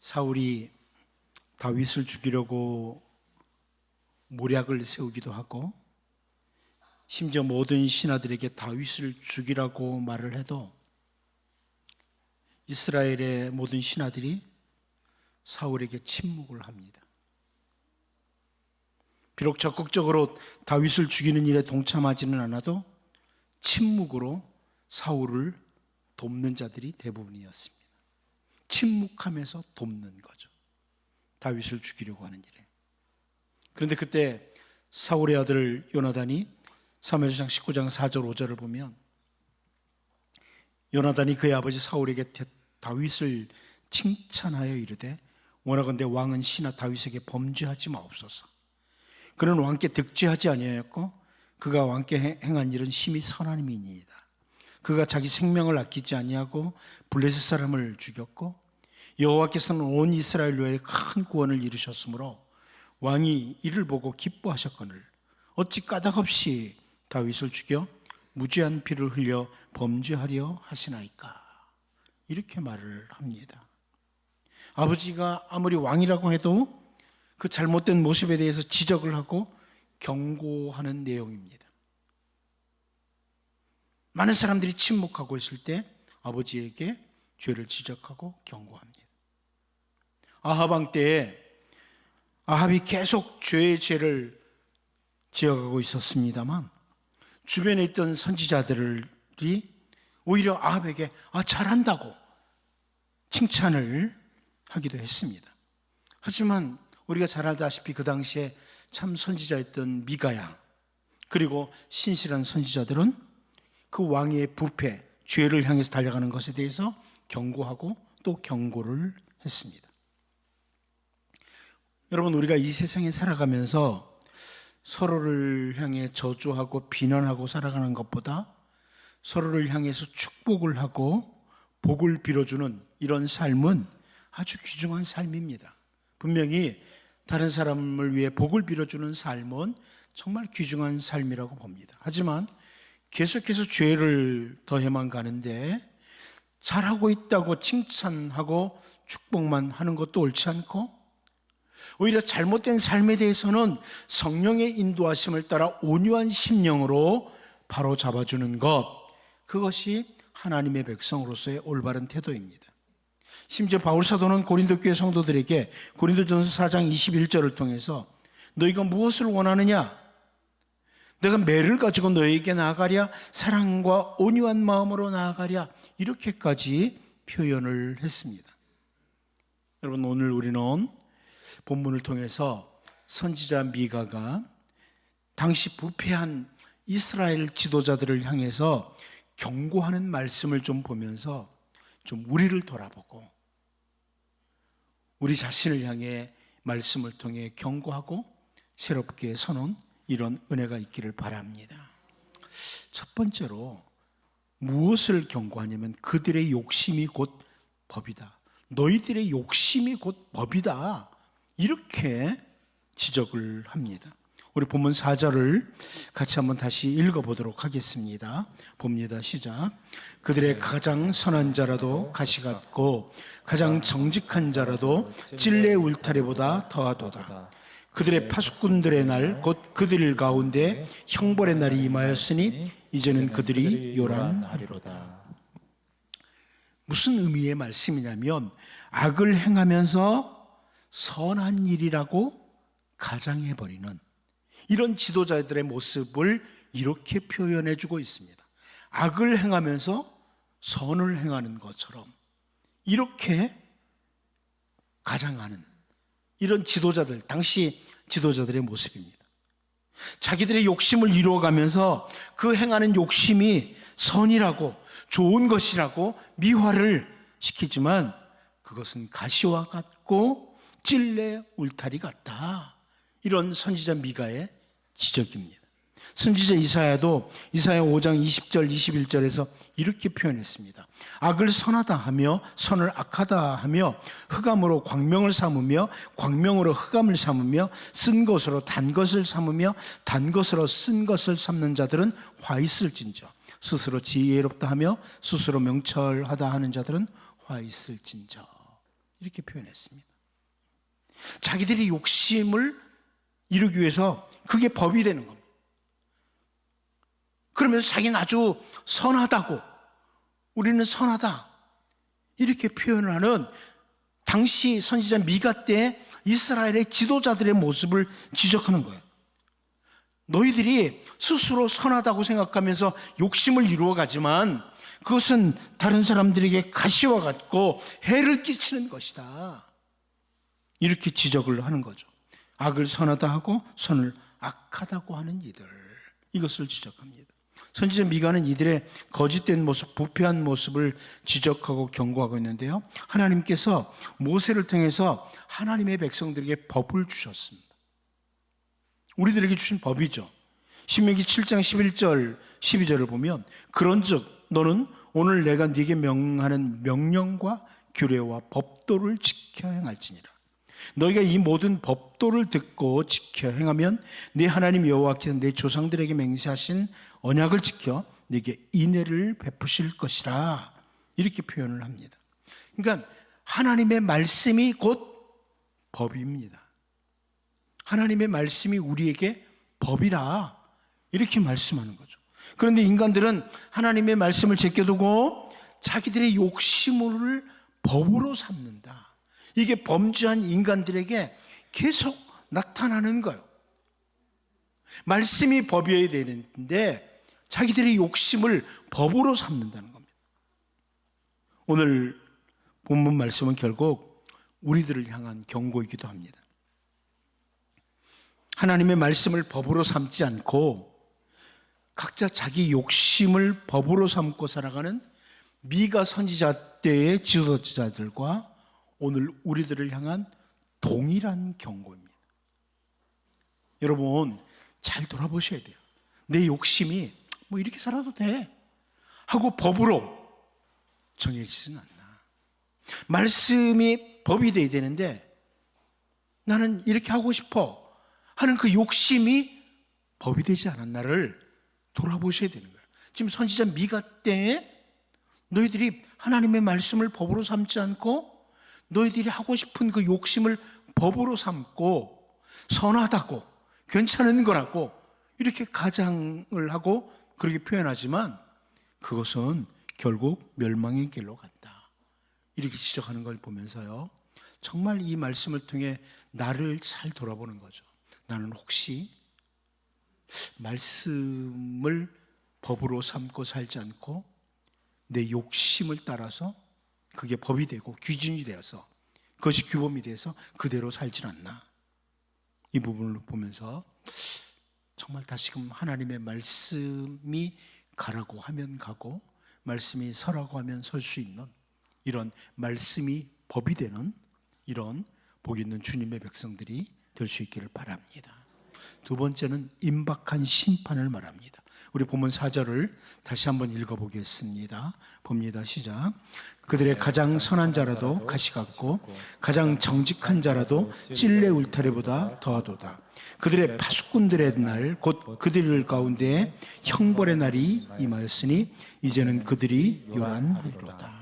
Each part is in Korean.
사울이 다윗을 죽이려고 모략을 세우기도 하고 심지어 모든 신하들에게 다윗을 죽이라고 말을 해도 이스라엘의 모든 신하들이 사울에게 침묵을 합니다. 비록 적극적으로 다윗을 죽이는 일에 동참하지는 않아도 침묵으로 사울을 돕는 자들이 대부분이었습니다. 침묵하면서 돕는 거죠. 다윗을 죽이려고 하는 일에. 그런데 그때 사울의 아들 요나단이 사무엘상 19장 4절 5절을 보면 요나단이 그의 아버지 사울에게 다윗을 칭찬하여 이르되 원하건대 왕은 신하 다윗에게 범죄하지 마옵소서. 그는 왕께 득죄하지 아니하였고 그가 왕께 행한 일은 심히 선함이니이다. 그가 자기 생명을 아끼지 아니하고 블레셋 사람을 죽였고 여호와께서는 온 이스라엘 위에 큰 구원을 이루셨으므로 왕이 이를 보고 기뻐하셨거늘 어찌 까닭없이 다윗을 죽여 무죄한 피를 흘려 범죄하려 하시나이까. 이렇게 말을 합니다. 아버지가 아무리 왕이라고 해도 그 잘못된 모습에 대해서 지적을 하고 경고하는 내용입니다. 많은 사람들이 침묵하고 있을 때 아버지에게 죄를 지적하고 경고합니다. 아합 왕 때에 아합이 계속 죄를 지어가고 있었습니다만 주변에 있던 선지자들이 오히려 아합에게 잘한다고 칭찬을 하기도 했습니다. 하지만 우리가 잘 알다시피 그 당시에 참 선지자였던 미가야 그리고 신실한 선지자들은 그 왕의 부패, 죄를 향해서 달려가는 것에 대해서 경고하고 또 경고를 했습니다. 여러분, 우리가 이 세상에 살아가면서 서로를 향해 저주하고 비난하고 살아가는 것보다 서로를 향해서 축복을 하고 복을 빌어주는 이런 삶은 아주 귀중한 삶입니다. 분명히 다른 사람을 위해 복을 빌어주는 삶은 정말 귀중한 삶이라고 봅니다. 하지만 계속해서 죄를 더해만 가는데 잘하고 있다고 칭찬하고 축복만 하는 것도 옳지 않고 오히려 잘못된 삶에 대해서는 성령의 인도하심을 따라 온유한 심령으로 바로 잡아주는 것, 그것이 하나님의 백성으로서의 올바른 태도입니다. 심지어 바울 사도는 고린도 교회 성도들에게 고린도전서 4장 21절을 통해서 너희가 무엇을 원하느냐? 내가 매를 가지고 너희에게 나아가랴? 사랑과 온유한 마음으로 나아가랴? 이렇게까지 표현을 했습니다. 여러분, 오늘 우리는 본문을 통해서 선지자 미가가 당시 부패한 이스라엘 지도자들을 향해서 경고하는 말씀을 좀 보면서 좀 우리를 돌아보고 우리 자신을 향해 말씀을 통해 경고하고 새롭게 서는 이런 은혜가 있기를 바랍니다. 첫 번째로 무엇을 경고하냐면 그들의 욕심이 곧 법이다. 너희들의 욕심이 곧 법이다. 이렇게 지적을 합니다. 우리 본문 4절을 같이 한번 다시 읽어보도록 하겠습니다. 봅니다. 시작. 그들의 가장 선한 자라도 가시 같고 가장 정직한 자라도 찔레 울타리보다 더하도다. 그들의 파수꾼들의 날 곧 그들 가운데 형벌의 날이 임하였으니 이제는 그들이 요란하리로다. 무슨 의미의 말씀이냐면 악을 행하면서 선한 일이라고 가장해버리는 이런 지도자들의 모습을 이렇게 표현해주고 있습니다. 악을 행하면서 선을 행하는 것처럼 이렇게 가장하는 이런 지도자들, 당시 지도자들의 모습입니다. 자기들의 욕심을 이루어가면서 그 행하는 욕심이 선이라고 좋은 것이라고 미화를 시키지만 그것은 가시와 같고 찔레 울타리 같다. 이런 선지자 미가의 지적입니다. 선지자 이사야도 이사야 5장 20절 21절에서 이렇게 표현했습니다. 악을 선하다 하며 선을 악하다 하며 흑암으로 광명을 삼으며 광명으로 흑암을 삼으며 쓴 것으로 단 것을 삼으며 단 것으로 쓴 것을 삼는 자들은 화 있을진저 스스로 지혜롭다 하며 스스로 명철하다 하는 자들은 화 있을진저. 이렇게 표현했습니다. 자기들이 욕심을 이루기 위해서 그게 법이 되는 겁니다. 그러면서 자기는 아주 선하다고, 우리는 선하다 이렇게 표현을 하는 당시 선지자 미가 때 이스라엘의 지도자들의 모습을 지적하는 거예요. 너희들이 스스로 선하다고 생각하면서 욕심을 이루어가지만 그것은 다른 사람들에게 가시와 같고 해를 끼치는 것이다. 이렇게 지적을 하는 거죠. 악을 선하다 하고 선을 악하다고 하는 이들, 이것을 지적합니다. 선지자 미가는 이들의 거짓된 모습, 부패한 모습을 지적하고 경고하고 있는데요, 하나님께서 모세를 통해서 하나님의 백성들에게 법을 주셨습니다. 우리들에게 주신 법이죠. 신명기 7장 11절 12절을 보면 그런즉 너는 오늘 내가 네게 명하는 명령과 규례와 법도를 지켜 행할지니라. 너희가 이 모든 법도를 듣고 지켜 행하면 네 하나님 여호와께서 내 조상들에게 맹세하신 언약을 지켜 네게 인애를 베푸실 것이라. 이렇게 표현을 합니다. 그러니까 하나님의 말씀이 곧 법입니다. 하나님의 말씀이 우리에게 법이라 이렇게 말씀하는 거죠. 그런데 인간들은 하나님의 말씀을 제껴두고 자기들의 욕심을 법으로 삼는다. 이게 범죄한 인간들에게 계속 나타나는 거예요. 말씀이 법이어야 되는데 자기들의 욕심을 법으로 삼는다는 겁니다. 오늘 본문 말씀은 결국 우리들을 향한 경고이기도 합니다. 하나님의 말씀을 법으로 삼지 않고 각자 자기 욕심을 법으로 삼고 살아가는 미가 선지자 때의 지도자들과 오늘 우리들을 향한 동일한 경고입니다. 여러분 잘 돌아보셔야 돼요. 내 욕심이 뭐 이렇게 살아도 돼 하고 법으로 정해지지는 않나. 말씀이 법이 돼야 되는데 나는 이렇게 하고 싶어 하는 그 욕심이 법이 되지 않았나를 돌아보셔야 되는 거예요. 지금 선지자 미가 때에 너희들이 하나님의 말씀을 법으로 삼지 않고 너희들이 하고 싶은 그 욕심을 법으로 삼고 선하다고 괜찮은 거라고 이렇게 가장을 하고 그렇게 표현하지만 그것은 결국 멸망의 길로 간다. 이렇게 지적하는 걸 보면서요, 정말 이 말씀을 통해 나를 잘 돌아보는 거죠. 나는 혹시 말씀을 법으로 삼고 살지 않고 내 욕심을 따라서 그게 법이 되고 기준이 되어서 그것이 규범이 돼서 그대로 살질 않나. 이 부분을 보면서 정말 다시금 하나님의 말씀이 가라고 하면 가고 말씀이 서라고 하면 설 수 있는 이런 말씀이 법이 되는 이런 복 있는 주님의 백성들이 될 수 있기를 바랍니다. 두 번째는 임박한 심판을 말합니다. 우리 본문 4절을 다시 한번 읽어보겠습니다. 봅니다. 시작. 그들의 가장 선한 자라도 가시 같고 가장 정직한 자라도 찔레 울타리보다 더하도다. 그들의 파수꾼들의 날 곧 그들 가운데 형벌의 날이 임하였으니 이제는 그들이 요란하리로다.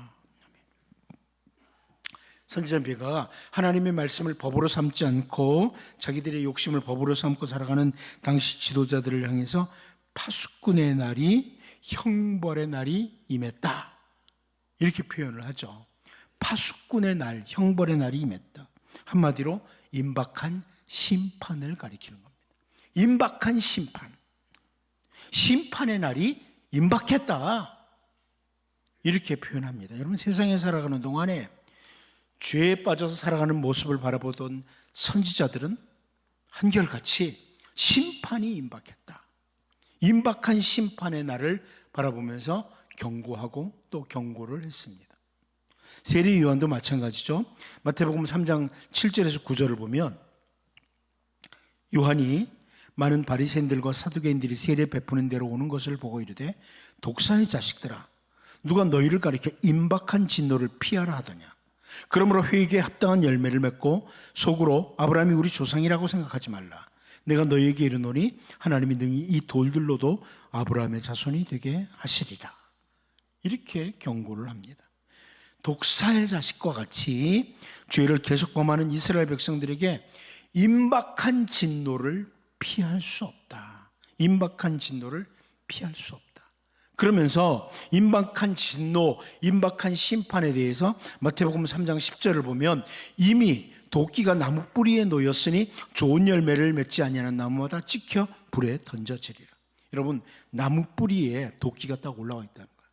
선지자 미가가 하나님의 말씀을 법으로 삼지 않고 자기들의 욕심을 법으로 삼고 살아가는 당시 지도자들을 향해서 파수꾼의 날이 형벌의 날이 임했다. 이렇게 표현을 하죠. 파수꾼의 날, 형벌의 날이 임했다. 한마디로 임박한 심판을 가리키는 겁니다. 임박한 심판. 심판의 날이 임박했다. 이렇게 표현합니다. 여러분 세상에 살아가는 동안에 죄에 빠져서 살아가는 모습을 바라보던 선지자들은 한결같이 심판이 임박했다. 임박한 심판의 날을 바라보면서 경고하고 또 경고를 했습니다. 세리 요한도 마찬가지죠. 마태복음 3장 7절에서 9절을 보면 요한이 많은 바리새인들과 사두개인들이 세례 베푸는 대로 오는 것을 보고 이르되 독사의 자식들아 누가 너희를 가리켜 임박한 진노를 피하라 하더냐. 그러므로 회개에 합당한 열매를 맺고 속으로 아브라함이 우리 조상이라고 생각하지 말라. 내가 너희에게 이르노니 하나님이 능히 이 돌들로도 아브라함의 자손이 되게 하시리라. 이렇게 경고를 합니다. 독사의 자식과 같이 죄를 계속 범하는 이스라엘 백성들에게 임박한 진노를 피할 수 없다. 임박한 진노를 피할 수 없다. 그러면서 임박한 진노, 임박한 심판에 대해서 마태복음 3장 10절을 보면 이미 도끼가 나무 뿌리에 놓였으니 좋은 열매를 맺지 아니하는 나무마다 찍혀 불에 던져지리라. 여러분, 나무 뿌리에 도끼가 딱 올라와 있다는 거예요.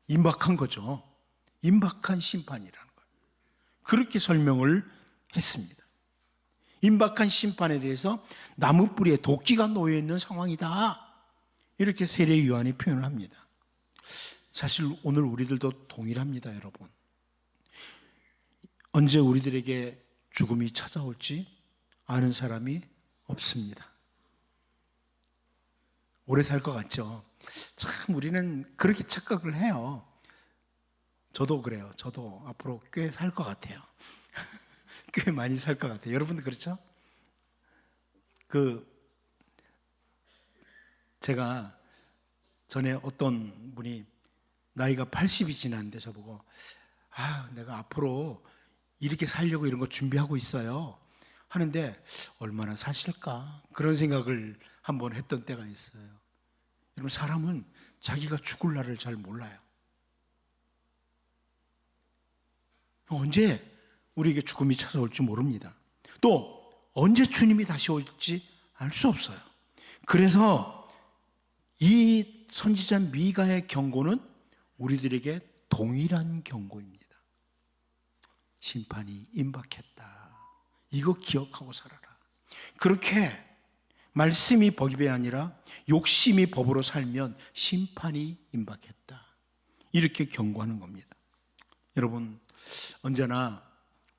임박한 거죠. 임박한 심판이라는 거예요. 그렇게 설명을 했습니다. 임박한 심판에 대해서 나무 뿌리에 도끼가 놓여 있는 상황이다. 이렇게 세례 요한이 표현을 합니다. 사실 오늘 우리들도 동일합니다, 여러분. 언제 우리들에게 죽음이 찾아올지 아는 사람이 없습니다. 오래 살 것 같죠? 참 우리는 그렇게 착각을 해요. 저도 그래요. 저도 앞으로 꽤 살 것 같아요. 꽤 많이 살 것 같아요. 여러분도 그렇죠? 제가 전에 어떤 분이 나이가 80이 지났는데 저보고 내가 앞으로 이렇게 살려고 이런 거 준비하고 있어요 하는데 얼마나 사실까? 그런 생각을 한번 했던 때가 있어요. 여러분, 사람은 자기가 죽을 날을 잘 몰라요. 언제 우리에게 죽음이 찾아올지 모릅니다. 또 언제 주님이 다시 올지 알 수 없어요. 그래서 이 선지자 미가의 경고는 우리들에게 동일한 경고입니다. 심판이 임박했다. 이거 기억하고 살아라. 그렇게 말씀이 법이 아니라 욕심이 법으로 살면 심판이 임박했다. 이렇게 경고하는 겁니다. 여러분, 언제나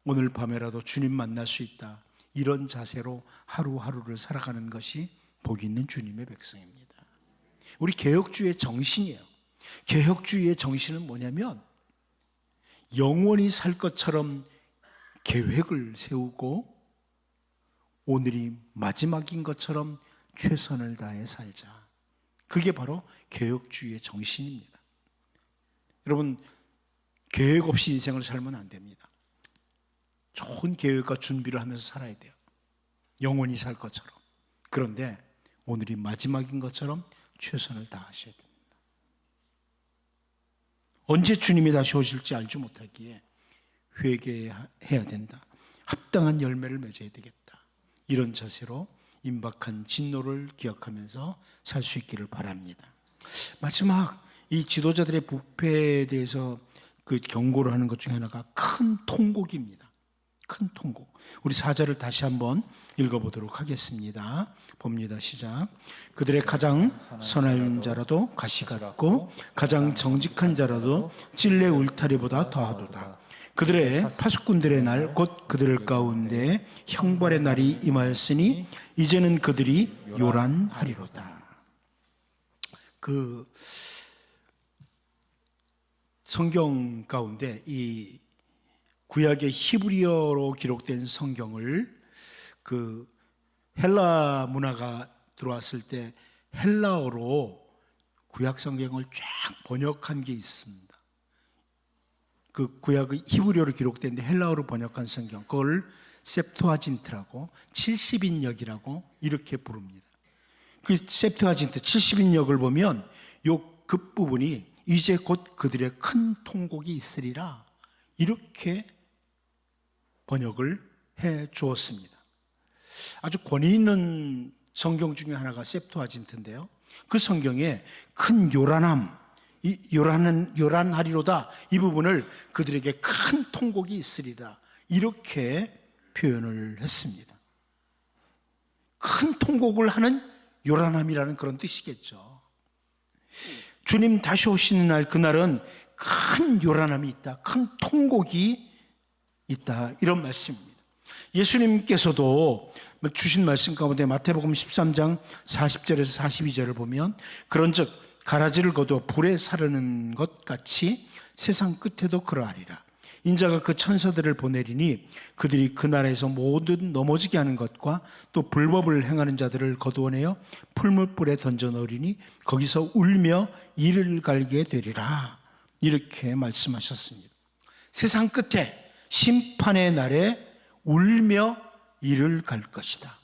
오늘 밤에라도 주님 만날 수 있다. 이런 자세로 하루하루를 살아가는 것이 복 있는 주님의 백성입니다. 우리 개혁주의의 정신이에요. 개혁주의의 정신은 뭐냐면 영원히 살 것처럼 계획을 세우고 오늘이 마지막인 것처럼 최선을 다해 살자. 그게 바로 개혁주의의 정신입니다. 여러분, 계획 없이 인생을 살면 안 됩니다. 좋은 계획과 준비를 하면서 살아야 돼요. 영원히 살 것처럼. 그런데 오늘이 마지막인 것처럼 최선을 다하셔야 됩니다. 언제 주님이 다시 오실지 알지 못하기에 회개해야 된다. 합당한 열매를 맺어야 되겠다. 이런 자세로 임박한 진노를 기억하면서 살 수 있기를 바랍니다. 마지막 이 지도자들의 부패에 대해서 그 경고를 하는 것 중에 하나가 큰 통곡입니다. 큰 통곡. 우리 4절을 다시 한번 읽어보도록 하겠습니다. 봅니다. 시작. 그들의 가장 선한 자라도 가시 같고 가장 정직한 자라도 찔레 울타리보다 더하도다. 그들의 파수꾼들의 날 곧 그들 가운데 형벌의 날이 임하였으니 이제는 그들이 요란하리로다. 그 성경 가운데 이 구약의 히브리어로 기록된 성경을 그 헬라 문화가 들어왔을 때 헬라어로 구약 성경을 쫙 번역한 게 있습니다. 그 구약의 히브리어로 기록된데 헬라어로 번역한 성경, 그걸 셉투아진트라고 70인역이라고 이렇게 부릅니다. 그 셉투아진트 70인역을 보면 요 끝부분이 이제 곧 그들의 큰 통곡이 있으리라 이렇게 번역을 해 주었습니다. 아주 권위 있는 성경 중에 하나가 셉투아진트인데요. 그 성경에 큰 요란함, 요란하리로다 이 부분을 그들에게 큰 통곡이 있으리다 이렇게 표현을 했습니다. 큰 통곡을 하는 요란함이라는 그런 뜻이겠죠. 주님 다시 오시는 날, 그날은 큰 요란함이 있다, 큰 통곡이 있다, 이런 말씀입니다. 예수님께서도 주신 말씀 가운데 마태복음 13장 40절에서 42절을 보면 그런즉 가라지를 거두어 불에 사르는 것 같이 세상 끝에도 그러하리라. 인자가 그 천사들을 보내리니 그들이 그 나라에서 모든 넘어지게 하는 것과 또 불법을 행하는 자들을 거두어내어 풀무불에 던져 넣으리니 거기서 울며 이를 갈게 되리라. 이렇게 말씀하셨습니다. 세상 끝에 심판의 날에 울며 이를 갈 것이다.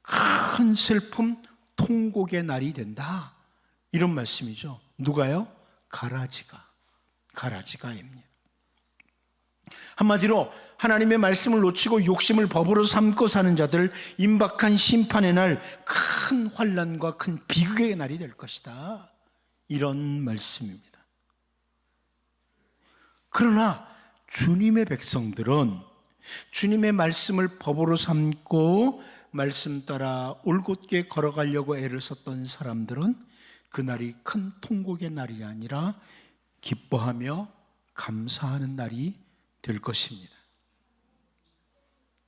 큰 슬픔, 통곡의 날이 된다. 이런 말씀이죠. 누가요? 가라지가입니다. 한마디로 하나님의 말씀을 놓치고 욕심을 법으로 삼고 사는 자들, 임박한 심판의 날 큰 환난과 큰 비극의 날이 될 것이다. 이런 말씀입니다. 그러나 주님의 백성들은 주님의 말씀을 법으로 삼고 말씀 따라 올곧게 걸어가려고 애를 썼던 사람들은 그날이 큰 통곡의 날이 아니라 기뻐하며 감사하는 날이 될 것입니다.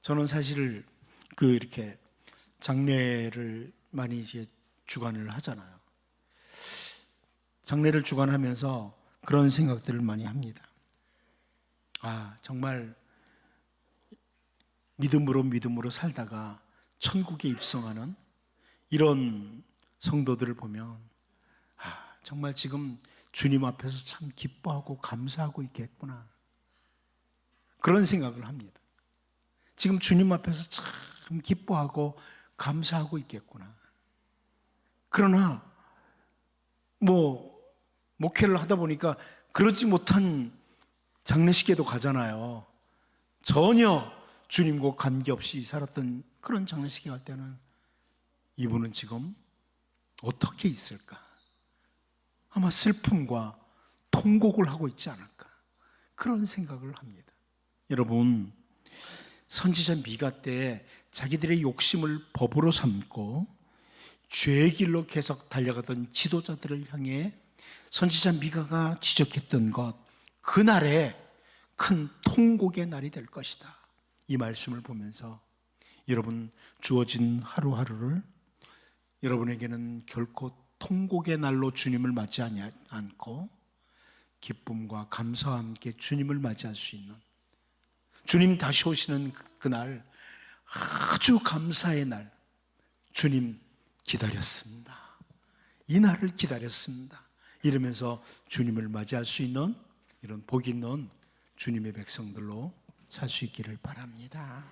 저는 사실 이렇게 장례를 많이 이제 주관을 하잖아요. 장례를 주관하면서 그런 생각들을 많이 합니다. 정말 믿음으로 살다가 천국에 입성하는 이런 성도들을 보면 정말 지금 주님 앞에서 참 기뻐하고 감사하고 있겠구나. 그런 생각을 합니다. 지금 주님 앞에서 참 기뻐하고 감사하고 있겠구나. 그러나 목회를 하다 보니까 그렇지 못한 장례식에도 가잖아요. 전혀 주님과 관계없이 살았던 그런 장례식에 갈 때는 이분은 지금 어떻게 있을까? 아마 슬픔과 통곡을 하고 있지 않을까? 그런 생각을 합니다. 여러분, 선지자 미가 때 자기들의 욕심을 법으로 삼고 죄의 길로 계속 달려가던 지도자들을 향해 선지자 미가가 지적했던 것, 그날에 큰 통곡의 날이 될 것이다. 이 말씀을 보면서 여러분, 주어진 하루하루를 여러분에게는 결코 통곡의 날로 주님을 맞지 않고 기쁨과 감사와 함께 주님을 맞이할 수 있는, 주님 다시 오시는 그날, 아주 감사의 날, 주님 기다렸습니다. 이 날을 기다렸습니다. 이러면서 주님을 맞이할 수 있는 이런 복 있는 주님의 백성들로 살 수 있기를 바랍니다.